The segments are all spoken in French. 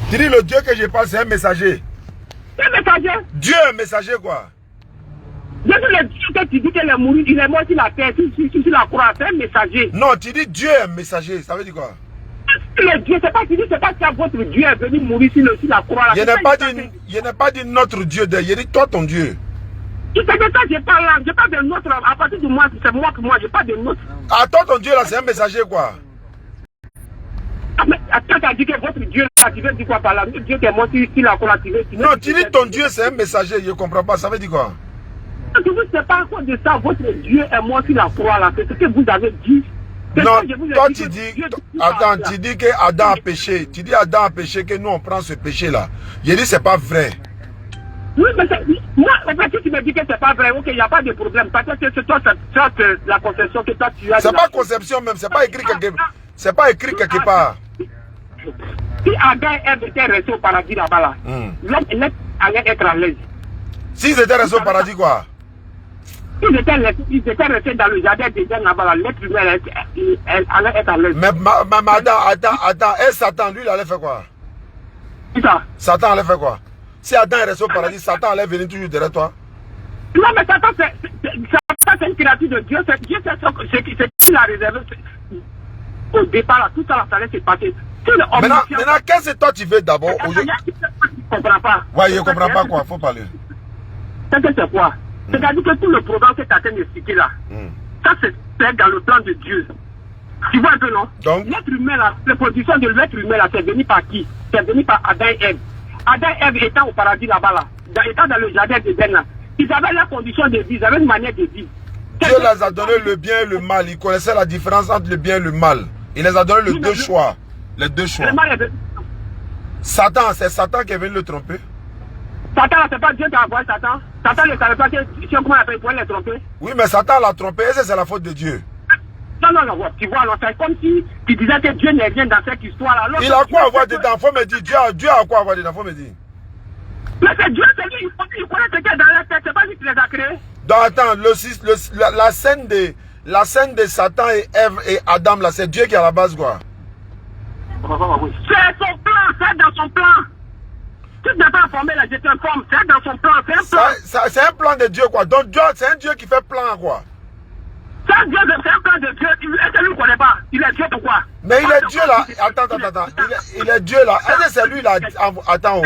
Tu dis le Dieu que je parle, c'est un messager. C'est un messager. Dieu est un messager, quoi. Je dis le Dieu que tu dis qu'il est mort, il est mort sur la terre, sur la croix, c'est un messager. Non, tu dis Dieu est un messager, ça veut dire quoi? Le Dieu, c'est pas que votre Dieu est venu mourir sur la croix. Je n'ai pas dit notre Dieu, je dis toi ton Dieu. C'est de ça que je parle là, je parle de notre, à partir de moi, c'est moi que moi, je parle de notre. Ah, toi ton Dieu là, c'est un messager quoi? Ah, mais attends, tu as dit que votre Dieu là, tu veux dire quoi par là? Dieu qui est mort sur la croix, tu veux. Non, tu dis ton Dieu c'est un messager, je ne comprends pas, ça veut dire quoi? Je ne sais pas à cause de ça, votre Dieu est mort sur la croix là, c'est ce que vous avez dit. Non, toi tu dis, attends, tu dis que Adam a péché. Tu dis Adam a péché, que nous on prend ce péché là. Je dis c'est pas vrai. Oui, mais moi, en fait, si tu me dis que c'est pas vrai, ok, il n'y a pas de problème. Parce que c'est toi, c'est la conception que toi tu as. C'est pas conception même, c'est pas écrit quelque part. C'est pas écrit quelque part. Si Adam et Ève étaient restés au paradis là-bas là, l'homme allait être à l'aise. S'ils étaient restés au paradis quoi? Ils étaient restés dans le jardin d'Éden là-bas, l'être humain allait être à l'aise. Mais attends, et Satan, lui, il allait faire quoi? C'est ça. Satan allait faire quoi? Si Adam est resté au paradis, Satan allait venir toujours derrière toi? Non, mais Satan, c'est une créature de Dieu. Dieu sait ce qu'il a réservé au départ, là, tout ça, ça allait se passer. Maintenant, qu'est-ce que toi tu veux d'abord aujourd'hui? Je ne comprends pas. Ouais, je ne comprends pas quoi, faut parler. C'est quoi? C'est-à-dire que tout le programme que tu as en train d'expliquer là, ça c'est dans le plan de Dieu. Tu vois un peu, non? Donc, l'être humain là, la production de l'être humain là, c'est venu par qui? C'est venu par Adam et Ève. Adam et Ève étant au paradis là-bas là, étant dans le jardin d'Éden là, ils avaient la condition de vie, ils avaient une manière de vivre. Dieu les a donné le bien et le mal. Ils connaissaient la différence entre le bien et le mal. Il les a donné les deux choix. Les deux choix. Satan, c'est Satan qui est venu le tromper. Satan, c'est pas Dieu qui a envoyé Satan. Satan ne savait pas que comment il pouvait les tromper. Oui, mais Satan l'a trompé et c'est la faute de Dieu. Non, tu vois, c'est comme si tu disais que Dieu n'est rien dans cette histoire-là. Il a quoi avoir dedans? Faut me dire, Dieu a quoi avoir dedans? Faut me dire. Mais c'est Dieu, c'est lui, il connaît ce qu'il y a dans la tête, c'est pas lui qui les a créés. Donc attends, la scène de Satan et Ève et Adam, là, c'est Dieu qui est à la base, quoi. C'est son plan, c'est dans son plan. Tu n'es pas informé, là, je t'informe, c'est dans son plan, c'est un plan. C'est un plan de Dieu, quoi. Donc Dieu, c'est un Dieu qui fait plan, quoi. C'est un plan de Dieu, est-ce que lui ne connaît pas? Il est Dieu pourquoi? Mais il est Dieu, là. Attends. Il est Dieu, là. Est-ce que c'est lui, là? Attends, attends,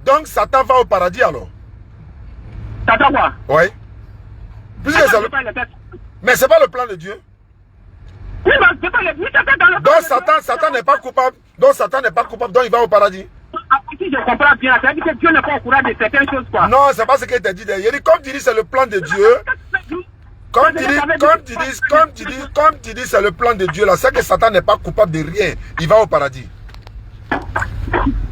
donc Satan va au paradis, alors? Satan quoi? Oui. Mais c'est pas le plan de Dieu. Oui, mais c'est pas le plan. Donc Satan n'est pas coupable. Donc il va au paradis. Si je comprends bien, ça veut dire que Dieu n'est pas au courant de certaines choses, quoi. Non, c'est pas ce qu'il t'a dit. Comme tu dis, c'est le plan de Dieu. Comme tu dis, c'est le plan de Dieu, là. C'est que Satan n'est pas coupable de rien. Il va au paradis.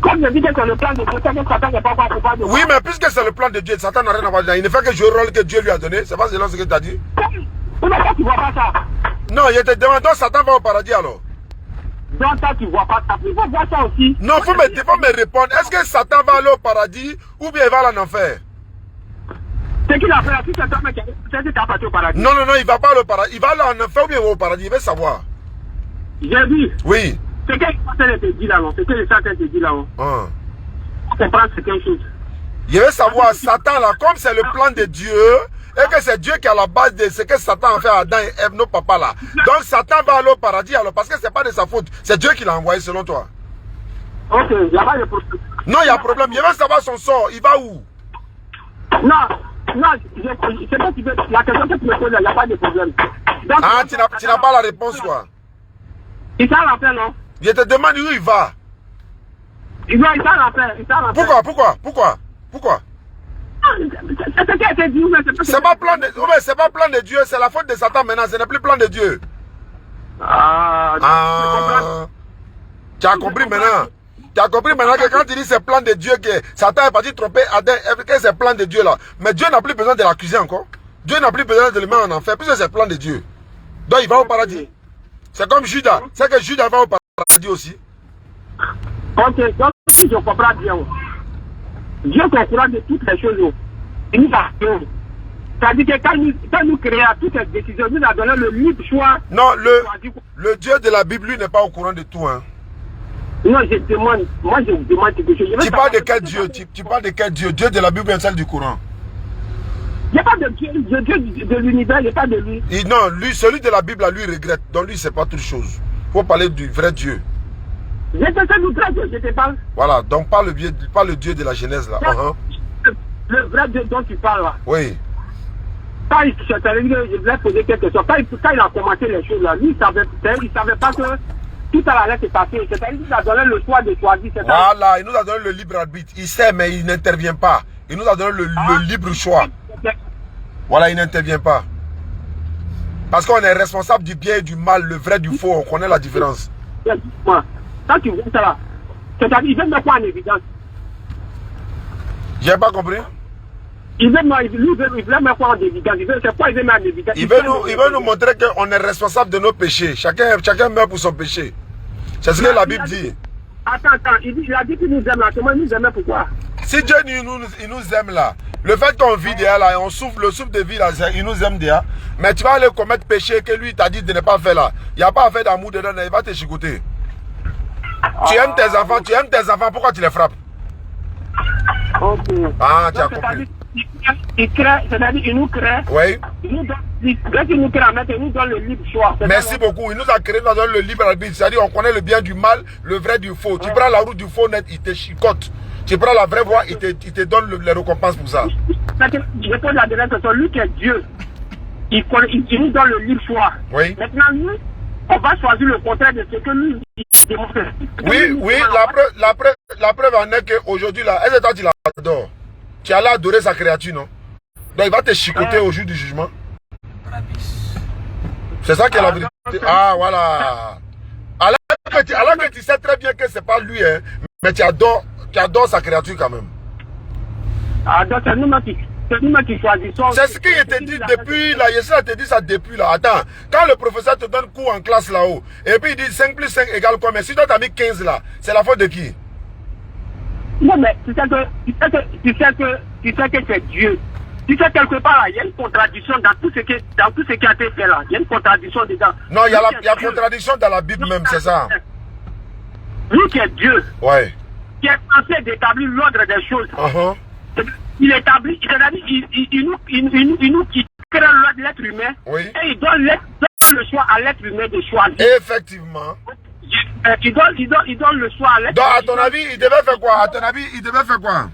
Comme je dis que c'est le plan de Dieu, c'est que Satan n'est pas coupable de rien. Oui, mais puisque c'est le plan de Dieu, Satan n'a rien à voir dedans. Il ne fait que jouer le rôle que Dieu lui a donné. C'est pas selon ce que tu as dit. Mais toi, tu vois pas ça. Non, je te demande, donc Satan va au paradis alors? Donc toi, tu vois pas ça. Il faut voir ça aussi. Non, faut me répondre. Est-ce que Satan va aller au paradis ou bien il va aller en enfer? C'est qu'il a fait, si Satan c'est qu'il a parti au paradis. Non, il va pas aller au paradis. Il va aller en enfer ou bien il va au paradis? Il veut savoir. J'ai vu. Oui. C'est qu'il te dit là, non? C'est que le Satan te dit là, non? On comprend certaines choses. Je veux savoir, Satan là, comme c'est le plan de Dieu, et que c'est Dieu qui est à la base de ce que Satan a fait à Adam et Ève, nos papas là. Donc Satan va aller au paradis alors, parce que c'est pas de sa faute. C'est Dieu qui l'a envoyé selon toi. Ok, il n'y a pas de problème. Non, il y a problème. Je veux savoir son sort. Il va où? Non, c'est pas la question que tu me poses là, il n'y a pas de problème. Donc, tu n'as pas la réponse quoi? Il s'en rappelle, non? Je te demande où il va. Il s'en rappelle. Pourquoi? C'est ce qui a été dit, mais c'est pas plan de Dieu, c'est la faute de Satan maintenant, ce n'est plus plan de Dieu. Tu as compris maintenant? Tu as compris maintenant que quand tu dis c'est plan de Dieu, que Satan est parti tromper Adam, que c'est plan de Dieu là. Mais Dieu n'a plus besoin de l'accuser encore. Dieu n'a plus besoin de le mettre en enfer, puisque c'est plan de Dieu. Donc il va au paradis. C'est comme Judas. C'est que Judas va au paradis aussi. Ok, donc si je comprends bien, Dieu est au courant de toutes les choses. Il nous a fait. C'est-à-dire que quand nous créons toutes les décisions, nous a donné le libre choix. Non, le Dieu de la Bible, lui, n'est pas au courant de tout. Hein. Non, je demande. Moi, je vous demande quelque chose. Tu parles de quel Dieu? Tu parles de quel Dieu? Dieu de la Bible ou celle du Coran? Il n'y a pas de Dieu, de l'univers, il n'y a pas de lui. Non, lui, celui de la Bible, là, lui, regrette. Donc lui, c'est pas toute chose. Il faut parler du vrai Dieu. Je te sais du vrai Dieu, je te parle. Voilà, donc pas le Dieu de la Genèse, là. Le vrai Dieu dont tu parles, là. Oui. Quand je voulais poser quelque chose. Quand il a commencé les choses, là, lui, il savait pas que tout à la lettre est passé. C'est-à-dire qu'il a donné le choix de choisir. Voilà, il nous a donné le libre arbitre. Il sait, mais il n'intervient pas. Il nous a donné le libre choix. Voilà, il n'intervient pas. Parce qu'on est responsable du bien et du mal, le vrai du faux, on connaît la différence. Quand tu vois ça là, c'est-à-dire, il veut mettre quoi en évidence? J'ai pas compris. Il veut mettre quoi en évidence? C'est quoi il veut mettre en évidence? Il veut nous montrer qu'on est responsable de nos péchés. Chacun meurt pour son péché. C'est ce que la Bible dit. Attends, il a dit qu'il nous aime là. Comment il nous aime, pourquoi? Si Dieu il nous aime là, le fait qu'on vit derrière là, et on souffle le souffle de vie là, il nous aime derrière. Mais tu vas aller commettre péché que lui t'a dit de ne pas faire là. Il n'y a pas à faire d'amour dedans, il va te chicoter. Tu aimes tes enfants, pourquoi tu les frappes? Ok. Ah, tu as compris. Il crée, c'est-à-dire il nous crée. Oui. Il nous crée à mettre, il nous donne le libre choix. Merci beaucoup. Il nous a créé, nous a donné le libre arbitre. C'est-à-dire on connaît le bien du mal, le vrai du faux. Tu prends la route du faux net, il te chicote. Tu prends la vraie voie, il te donne les récompenses pour ça. Je pose la dernière question. Lui qui est Dieu, il nous donne le libre choix. Oui. Maintenant, lui, on va choisir le contraire de ce que lui démontre. Oui, la preuve en est qu'aujourd'hui, là, est-ce que tu l'adores? Tu allais adorer sa créature, non? Donc il va te chicoter au jour du jugement. C'est ça qui est la vérité. Ah, voilà. Alors que tu sais très bien que c'est pas lui, hein, mais tu adores sa créature quand même. Ah, donc c'est nous-mêmes qui choisissons. C'est ce qu'il te dit depuis là. Yeshua te dit ça depuis là. Attends, quand le professeur te donne cours en classe là-haut, et puis il dit 5 plus 5 égale combien? Si toi t'as mis 15 là, c'est la faute de qui? Non, mais tu sais que c'est Dieu. Tu sais quelque part là, il y a une contradiction dans tout ce qui a été fait là. Il y a une contradiction dedans. Non, il y a contradiction dans la Bible même, c'est ça. Lui qui est Dieu, ouais, qui est censé d'établir l'ordre des choses. Il établit, c'est-à-dire il nous crée l'être humain, oui, et il donne le choix à l'être humain de choisir. Effectivement. Il donne le choix à l'être humain. Donc, à ton avis, il devait faire quoi? À ton avis, il devait faire quoi?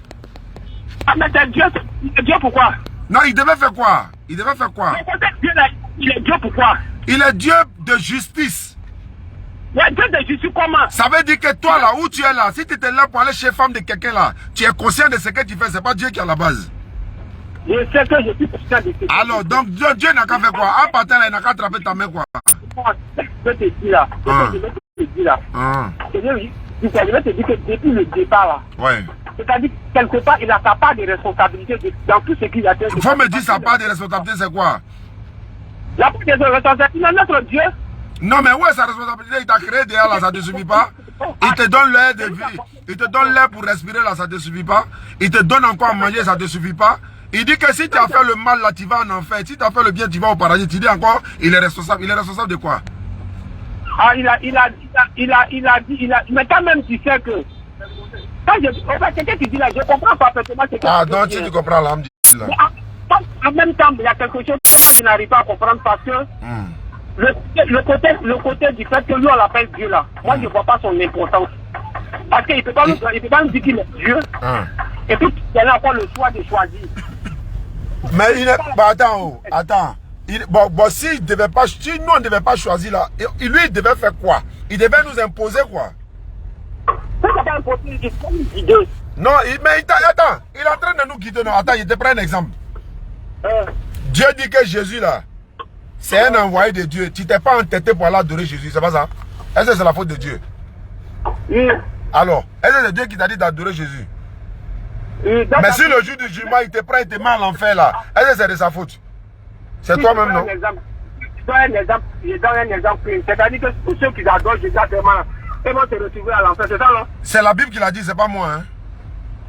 Ah, mais c'est Dieu pourquoi? Non, il devait faire quoi? Il devait faire quoi? Il est Dieu pourquoi? Il est Dieu de justice. Ouais, Dieu de justice comment? Ça veut dire que toi là où tu es là, si tu étais là pour aller chez femme de quelqu'un là, tu es conscient de ce que tu fais, c'est pas Dieu qui est à la base. Je sais que je suis conscient de ce que alors, donc Dieu n'a qu'à faire quoi? En partant là, il n'a qu'à attraper ta main quoi? Je te dis là. Je vais te dire là. Je vais te dire que depuis le départ là. Ouais. C'est-à-dire quelque part, il a sa part de responsabilité dans tout ce qu'il a fait. Il faut me dire sa part de responsabilité, c'est quoi? La part de responsabilité, il est notre Dieu. Non, mais où est sa responsabilité? Il t'a créé derrière là, ça ne te suffit pas. Il te donne l'air de vie. Il te donne l'air pour respirer là, ça ne te suffit pas. Il te donne encore à manger, ça ne te suffit pas. Il dit que si tu as fait le mal là, tu vas en enfer. Si tu as fait le bien, tu vas au paradis. Tu dis encore, il est responsable. Il est responsable de quoi? Ah, il a dit. Mais quand même, tu sais que. Quand ce que tu dis là, je comprends parfaitement ce que ah, donc tu comprends là. En même temps, il y a quelque chose que je n'arrive pas à comprendre parce que le côté du fait que lui on l'appelle Dieu là, moi je ne vois pas son importance. Parce qu'il ne peut pas nous dire qu'il est Dieu. Et puis il a encore le choix de choisir. Mais il est. Bah, attends. Bon, si nous on ne devait pas choisir là, lui il devait faire quoi? Il devait nous imposer quoi? Non, mais attends, il est en train de nous guider. Non, attends, je te prends un exemple. Dieu dit que Jésus là, c'est un envoyé de Dieu. Tu t'es pas entêté pour aller adorer Jésus, c'est pas ça? Est-ce que c'est la faute de Dieu? Alors, est-ce que c'est Dieu qui t'a dit d'adorer Jésus? Mais si le jour du jugement, il te prend, il te met à l'enfer là, est-ce que c'est de sa faute? C'est toi-même, non? Je donne un exemple. C'est-à-dire que tous ceux qui adorent Jésus, ils vont se retrouver à l'enfer, c'est ça, non? C'est la Bible qui l'a dit, c'est pas moi, hein?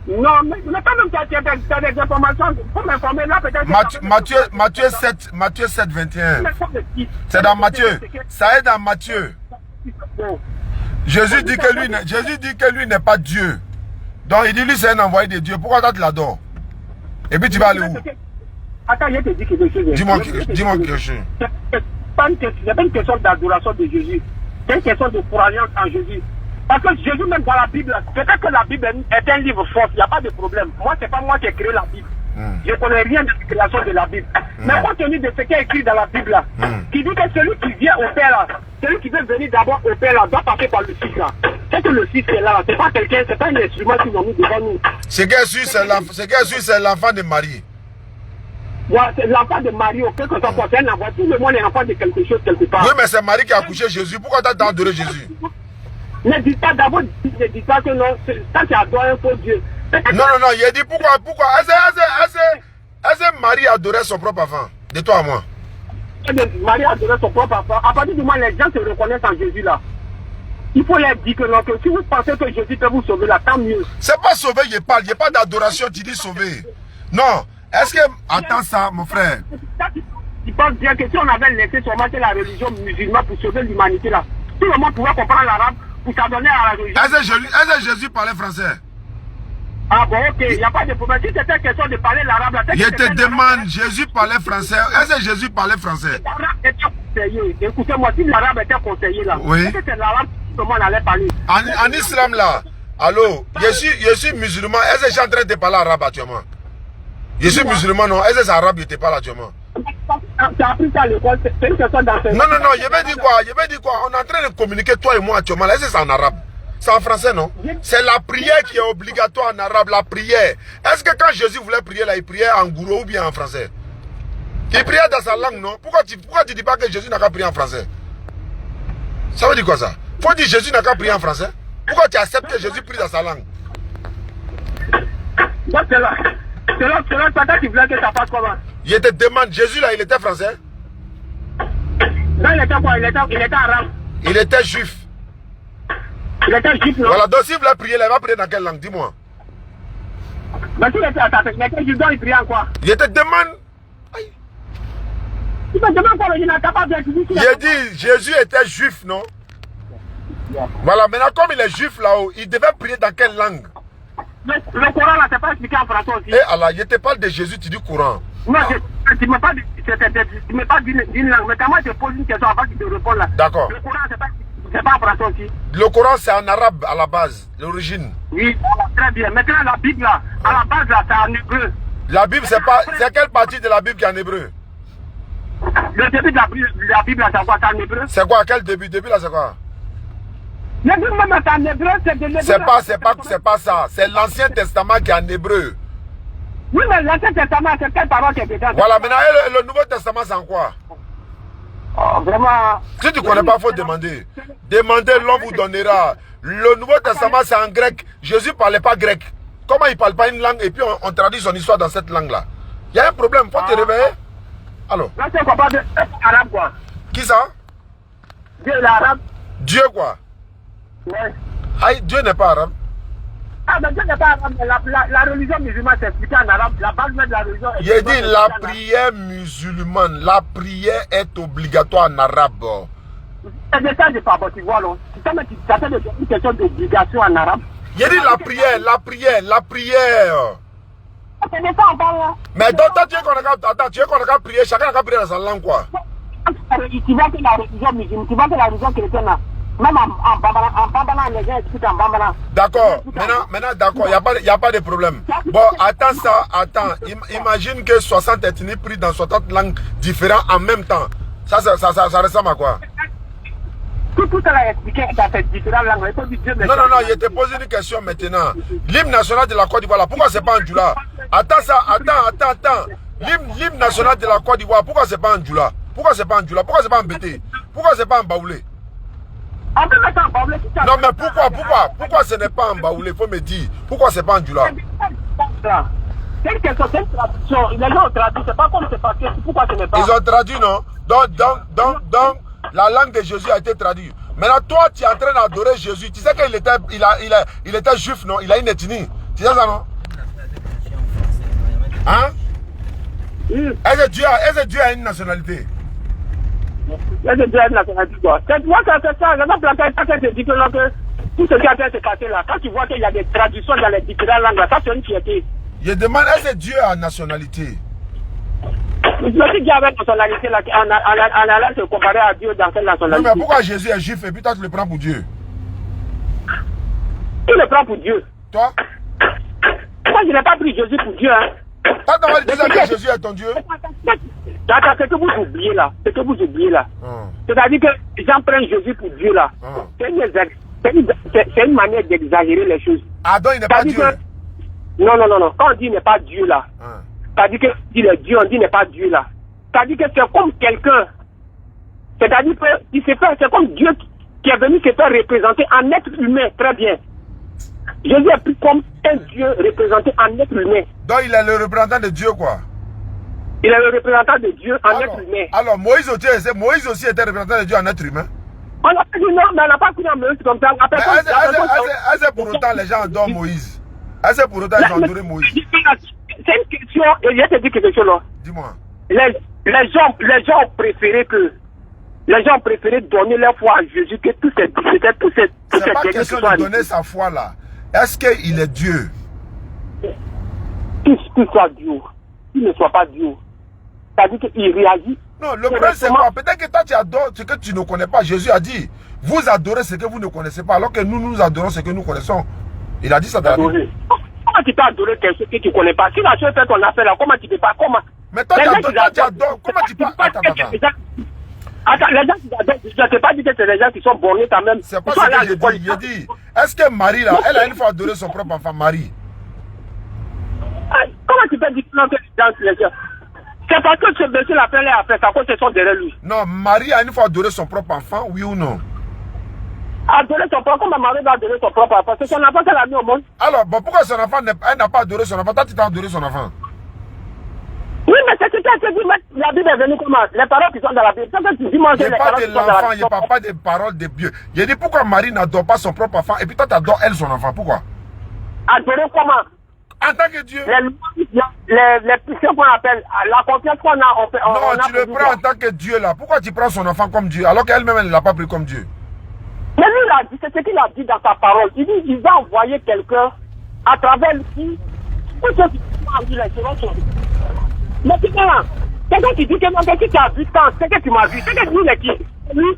Non, mais quand même, tu as des informations pour m'informer là, peut-être. Matthieu 7, 21. C'est dans Matthieu. Ça est dans Matthieu. Jésus dit que lui n'est pas Dieu. Donc il dit lui c'est un envoyé de Dieu. Pourquoi toi tu l'adores? Et puis tu vas aller où? Attends, je te dis quelque chose. Dis-moi quelque chose. C'est pas une question d'adoration de Jésus. C'est une question de croyance en Jésus. Parce que Jésus, même dans la Bible, peut-être que la Bible est un livre fort, il n'y a pas de problème. Moi, c'est pas moi qui ai créé la Bible. Je ne connais rien de la création de la Bible. Mais compte tenu de ce qui est écrit dans la Bible, là, qui dit que celui qui vient au Père, là, celui qui veut venir d'abord au Père, là, doit passer par le Fils, là. C'est que le Fils est là. C'est pas quelqu'un, c'est pas un instrument qu'ils ont mis devant nous. Ce qui est sûr, c'est l'enfant de Marie. Ouais, c'est l'enfant de Marie, auquel que ça soit, c'est un enfant. Tout le monde est enfant de quelque chose quelque part. Oui, mais c'est Marie qui a accouché Jésus. Pourquoi tu as adoré Jésus? Ne dis pas d'abord, ne dis pas que non, ça tu adores un faux Dieu. Non, il a dit pourquoi est-ce que Marie adorait son propre enfant? De toi à moi. Marie adorait son propre enfant. À partir du moment où les gens se reconnaissent en Jésus là, il faut leur dire que non, que si vous pensez que Jésus peut vous sauver là, tant mieux. C'est pas sauver, il n'y a pas d'adoration, tu dis sauver. Non, est-ce que... Attends ça, mon frère. Tu penses bien que si on avait laissé seulement la religion musulmane pour sauver l'humanité là, tout le monde pouvait comprendre l'arabe pour s'adonner à la religion. Est-ce que Jésus parlait français? Ah bon, ok, il n'y a pas de problème. Si c'était question de parler l'arabe, je te demande, Jésus parlait français. Est-ce que Jésus parlait français? L'arabe était conseillé. Écoutez-moi, si l'arabe était conseillé là, oui. est-ce que c'est l'arabe que tout le monde allait parler? En islam là, allô, je suis musulman. Est-ce que je suis en train de te parler arabe actuellement? Je suis musulman, non? Est-ce que c'est arabe que je te parle actuellement? Tu as appris ça à l'école, c'est une question d'enseignement. Non, je vais dire quoi? On est en train de communiquer, toi et moi actuellement. Est-ce que c'est en arabe? C'est en français, non? C'est la prière qui est obligatoire en arabe, la prière. Est-ce que quand Jésus voulait prier là, il priait en gourou ou bien en français? Il priait dans sa langue, non? Pourquoi tu dis pas que Jésus n'a qu'à prier en français? Ça veut dire quoi ça? Faut dire Jésus n'a qu'à prier en français? Pourquoi tu acceptes que Jésus prie dans sa langue? Donc c'est là, toi tu voulais que ça passe comment? Je te demande, Jésus là, il était français? Non, il était quoi? Il était arabe. Il était juif. Il était juif, non? Voilà, donc s'il voulait prier là, il va prier dans quelle langue? Dis-moi. Mais s'il était juif, il priait en quoi? Je te demande. Tu me demandes quoi, il n'a pas bien dit. J'ai dit, Jésus était juif, non? Voilà, maintenant comme il est juif là-haut, il devait prier dans quelle langue? Le Coran là, c'est pas expliqué en français aussi. Eh Allah, je te parle de Jésus, tu dis Coran. Non, tu ne m'as pas dit d'une langue, mais quand moi je pose une question avant que tu te répondes là. D'accord. Le Coran, c'est pas en français aussi. Le Coran, c'est en arabe à la base, l'origine. Oui, très bien. Maintenant, la Bible là, à la base là, c'est en hébreu. La Bible, c'est quelle partie de la Bible qui est en hébreu? Le début de la Bible là, c'est quoi? C'est en hébreu. C'est quoi? Quel début? Début là, c'est quoi? Le Bible même c'est en hébreu, c'est de l'hébreu. C'est pas ça. C'est l'Ancien Testament qui est en hébreu. Oui, mais l'Ancien Testament, c'est quelle parole qui est dedans? Voilà, maintenant, le Nouveau Testament, c'est en quoi? Oh, vraiment. Si tu ne connais pas, il faut demander. Demandez, l'homme vous donnera. Le Nouveau Testament, c'est en grec. Jésus ne parlait pas grec. Comment il ne parle pas une langue et puis on traduit son histoire dans cette langue-là? Il y a un problème, il faut te réveiller. Alors. Là, c'est quoi? Arabe, quoi. Qui ça? Dieu, l'arabe. Dieu, quoi? Ouais. Aïe, Dieu n'est pas arabe. Ah, mais Dieu n'est pas arabe. La religion musulmane s'explique en arabe. La base même de la religion. J'ai dit la prière musulmane. La prière est obligatoire en arabe. C'est de ça que je parle, tu vois, non? Ça fait une question d'obligation en arabe. J'ai dit la prière. Ce n'est pas en parlant. Mais toi, tu veux qu'on a qu'à prier, chacun a qu'à prier dans sa langue, quoi. Tu vois que la religion musulmane, tu vois que la religion chrétienne, même en Bambala, les gens expliquent en Bambala. D'accord, maintenant d'accord, il n'y a pas de problème. Bon, attends. Imagine que 60 ethnies prient dans 60 langues différentes en même temps. Ça ressemble à quoi? Tout a expliqué dans ces différentes langues. Non, je te pose une question maintenant. L'hymne national de la Côte d'Ivoire, pourquoi c'est pas en Djoula? Attends. L'hymne national de la Côte d'Ivoire, pourquoi c'est pas en Djoula? Pourquoi c'est pas en Djoula? Pourquoi c'est pas en Bété? Pourquoi c'est pas en Baoulé? Non, mais pourquoi ce n'est pas en Baoulé? Il faut me dire. Pourquoi c'est pas en Djoula? C'est une question, c'est une traduction. Les gens ont traduit, c'est pas comme c'est passé. Pourquoi ce n'est pas? Ils ont traduit, non? Donc, la langue de Jésus a été traduite. Maintenant, toi, tu es en train d'adorer Jésus. Tu sais qu'il était juif, non? Il a une ethnie. Tu sais ça, non? Hein? Est-ce que Dieu a une nationalité? Il y a des deux nationalités, quoi. C'est moi, c'est ça. La plantation, te dit que tout ce qui a fait se passer là, quand tu vois qu'il y a des traductions dans les différentes langues, là, ça c'est une fierté. Je demande, est-ce que Dieu a nationalité? Je me dis qu'il y avait une nationalité là, en allant se comparer à Dieu dans cette nationalité. Non, mais pourquoi Jésus est juif et puis toi tu le prends pour Dieu? Il le prend pour Dieu. Toi? Moi, je n'ai pas pris Jésus pour Dieu. Hein. Toi, tu vas dire que Jésus est ton Dieu? Attends, c'est que vous oubliez là. C'est que vous oubliez là. C'est-à-dire que les gens prennent Jésus pour Dieu là. C'est une manière d'exagérer les choses. Ah, donc il n'est pas Dieu? Non. Quand on dit il n'est pas Dieu là, c'est-à-dire que il est Dieu, on dit il n'est pas Dieu là. C'est-à-dire que c'est comme quelqu'un. C'est-à-dire que c'est comme Dieu qui est venu se faire représenter en être humain. Très bien. Jésus est plus comme un Dieu représenté en être humain. Donc il est le représentant de Dieu, quoi. Il est le représentant de Dieu en être humain. Alors Moïse aussi était représentant de Dieu en être humain. On a pas dit non, mais on n'a pas pris un Moïse comme ça. Est-ce que pour autant les gens adorent Moïse? Est-ce que pour autant ils ont adoré Moïse? C'est une question, et je te dis quelque chose là. Dis-moi. Les gens ont préféré donner leur foi à Jésus que tous ces c'est pas question de donner sa foi là. Est-ce qu'il est Dieu? Qu'il soit Dieu, qu'il ne soit pas Dieu. C'est-à-dire qu'il réagit. Non, le problème c'est quoi? Peut-être que toi tu adores ce que tu ne connais pas. Jésus a dit, vous adorez ce que vous ne connaissez pas, alors que nous adorons ce que nous connaissons. Il a dit ça dans la Bible. Comment tu peux adorer quelque chose que tu ne connais pas? Si la chose fait ton affaire là, comment tu peux pas? Comment? Mais toi tu adores. Comment tu peux? Attends. Attends, les gens qui adorent, je ne t'ai pas dit que c'est les gens qui sont bornés quand même. C'est pas ce que j'ai dit. J'ai dit, est-ce que Marie là, elle a une fois adoré son propre enfant, Marie? Comment tu peux dire que les gens? C'est parce que ce monsieur l'a fait les affaires, c'est à cause de son derrière lui. Non, Marie a une fois adoré son propre enfant, oui ou non? Adorer son propre, comment Marie va adorer son propre enfant? C'est son enfant qu'elle a mis au monde. Alors, bon, pourquoi son enfant, elle n'a pas adoré son enfant? Toi, tu t'as adoré son enfant? Oui, mais c'est ce qui a été dit, mais la Bible est venue comment? Les paroles qui sont dans la Bible. C'est tu dis, moi, il n'y a pas de l'enfant, il n'y a pas des paroles de Dieu. Il dit pourquoi Marie n'adore pas son propre enfant et puis toi, tu adores elle, son enfant. Pourquoi? Adorer comment? En tant que Dieu. Les puissions qu'on appelle, la confiance qu'on a, on peut. Non, tu le prends en tant que Dieu là. Pourquoi tu prends son enfant comme Dieu alors qu'elle-même, elle ne l'a pas pris comme Dieu? Mais lui, il a dit, c'est ce qu'il a dit dans sa parole. Il dit, il va envoyer quelqu'un à travers lui. Pour ceux qui ont envie les choses. Mais c'est bien. Quelqu'un qui dit que non, que tu as vu tant, c'est que tu m'as vu. C'est que lui, il est qui? Lui.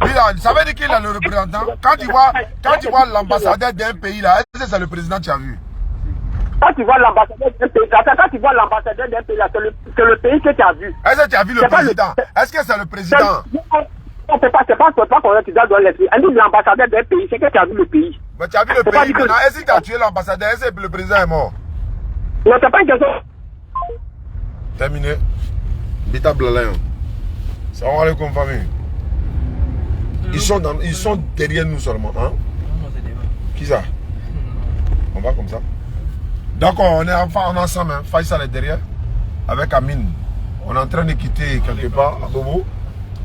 Oui, là, ça veut dire qu'il est le représentant. Quand tu vois l'ambassadeur d'un pays là, est-ce que c'est le président que tu as vu? Quand tu vois l'ambassadeur d'un pays, quand tu vois l'ambassadeur d'un pays là, c'est le pays que tu as vu. Est-ce que tu as vu le président? Est-ce que c'est le président? Non, c'est pas qu'on tu dois donner les Elle dit l'ambassadeur d'un pays, c'est que tu as vu le pays. Mais tu as vu le pays maintenant. Est-ce que tu as tué l'ambassadeur? Est-ce que le président est mort? Non, c'est pas une question. Terminé. Bita Blalayon. Salam alaikum famille. Ils sont derrière nous seulement. Hein? Qui ça? On va comme ça. D'accord, on est ensemble. Hein? Faisal est derrière. Avec Amine. On est en train de quitter quelque part à Bobo.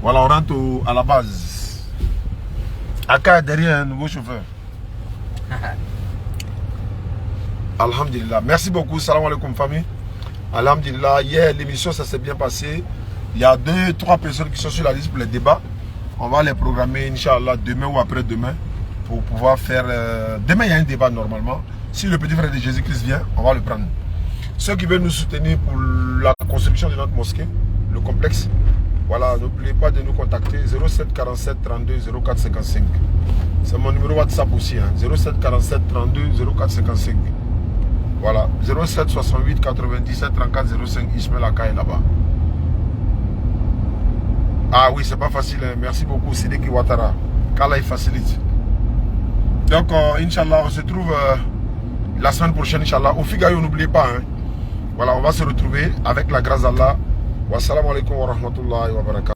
Voilà, on rentre à la base. Aka est derrière un nouveau chauffeur. Alhamdulillah. Merci beaucoup. Salam alaikum famille. Alhamdulillah. Hier, l'émission, ça s'est bien passé. Il y a 2-3 personnes qui sont sur la liste pour les débats. On va les programmer, Inch'Allah, demain ou après-demain. Pour pouvoir faire... Demain, il y a un débat normalement. Si le petit frère de Jésus-Christ vient, on va le prendre. Ceux qui veulent nous soutenir pour la construction de notre mosquée, le complexe, voilà, n'oubliez pas de nous contacter 07 47 32 04 55. C'est mon numéro WhatsApp aussi, hein, 07 47 32 04 55. Voilà, 07 68 97 34 05. Ismaël Aka est là-bas. Ah oui, c'est pas facile, hein. Merci beaucoup, Sidiki Ouattara. Kala, il facilite. Donc, Inch'Allah, on se trouve la semaine prochaine, Inch'Allah. Au Figaro, n'oubliez pas, hein. Voilà, on va se retrouver avec la grâce d'Allah. Wassalamu alaikum wa rahmatullahi wa barakatuh.